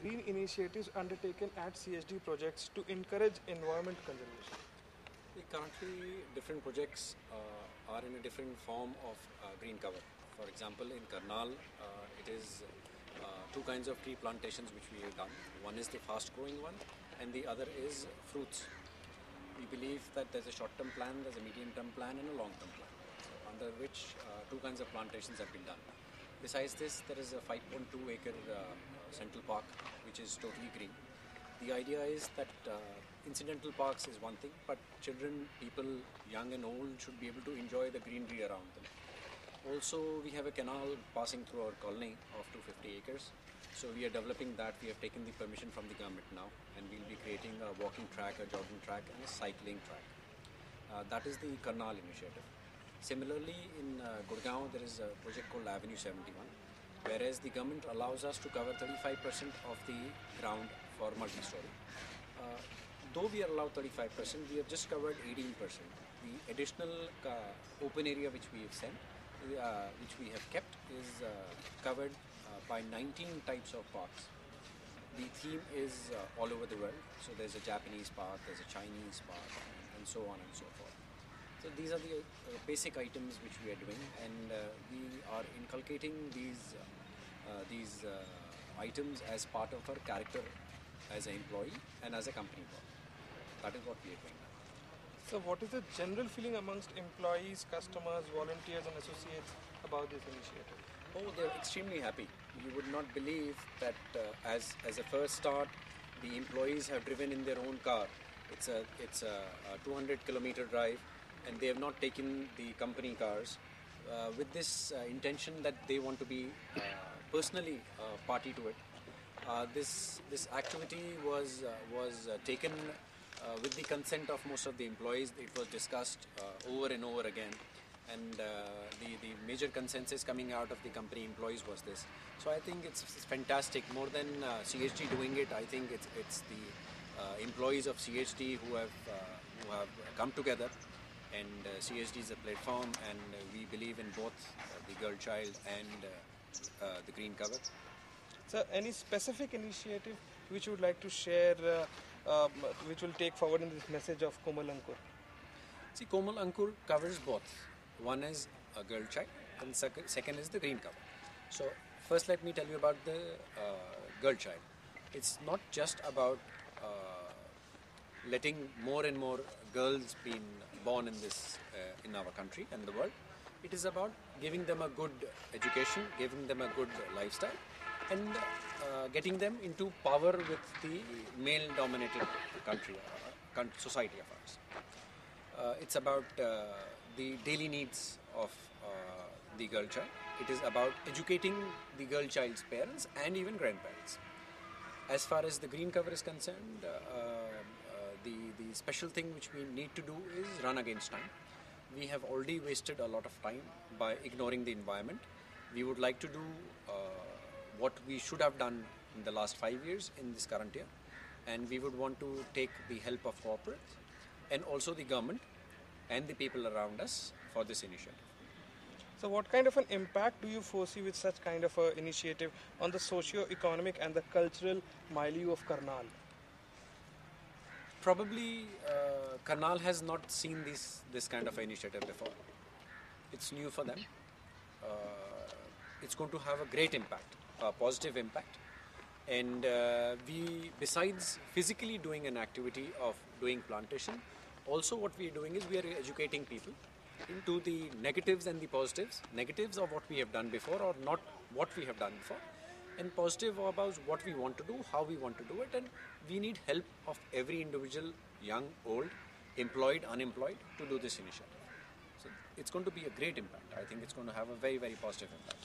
green initiatives undertaken at CHD projects to encourage environment conservation? Currently, different projects are in a different form of green cover. For example, in Karnal, it is two kinds of tree plantations which we have done. One is the fast-growing one, and the other is fruits. We believe that there's a short-term plan, there's a medium-term plan, and a long-term plan, under which two kinds of plantations have been done. Besides this, there is a 5.2-acre central park, which is totally green. The idea is that incidental parks is one thing, but children, people, young and old, should be able to enjoy the greenery around them. Also, we have a canal passing through our colony of 250 acres. So we are developing that. We have taken the permission from the government now, and we'll be creating a walking track, a jogging track, and a cycling track. That is the Karnal initiative. Similarly, in Gurgaon, there is a project called Avenue 71, whereas the government allows us to cover 35% of the ground for multi-story. Though we are allowed 35%, we have just covered 18%. The additional open area which we have sent, which we have kept, is covered by 19 types of parks. The theme is all over the world. So there's a Japanese park, there's a Chinese park, and so on and so forth. So these are the basic items which we are doing, and we are inculcating these items as part of our character as an employee and as a company boss. That is what we are doing now. So what is the general feeling amongst employees, customers, volunteers and associates about this initiative? Oh, they're extremely happy. You would not believe that as a first start, the employees have driven in their own car. It's a 200-kilometer drive, and they have not taken the company cars with this intention that they want to be personally party to it. This activity was taken with the consent of most of the employees. It was discussed over and over again, and the major consensus coming out of the company employees was this. So I think it's fantastic. More than CHD doing it, I think it's the employees of CHD who have come together, and CHD is a platform, and we believe in both the Girl Child and the green cover. So any specific initiative which you would like to share, which will take forward in this message of Komal Ankur? See, Komal Ankur covers both. One is a Girl Child, and second is the green cover. So first let me tell you about the Girl Child. It's not just about letting more and more girls being born in our country and the world. It is about giving them a good education, giving them a good lifestyle, and getting them into power with the male-dominated society of ours. It's about the daily needs of the girl child. It is about educating the girl child's parents and even grandparents. As far as the green cover is concerned, the special thing which we need to do is run against time. We have already wasted a lot of time by ignoring the environment. We would like to do what we should have done in the last 5 years in this current year, and we would want to take the help of corporate and also the government and the people around us for this initiative. So what kind of an impact do you foresee with such kind of an initiative on the socio-economic and the cultural milieu of Karnal? Probably Karnal has not seen this kind of initiative before. It's new for them. It's going to have a great impact, a positive impact. And we, besides physically doing an activity of doing plantation, also what we are doing is we are educating people into the negatives and the positives. Negatives of what we have done before or not what we have done before, and positive about what we want to do, how we want to do it, and we need help of every individual, young, old, employed, unemployed, to do this initiative. So it's going to be a great impact. I think it's going to have a very, very positive impact.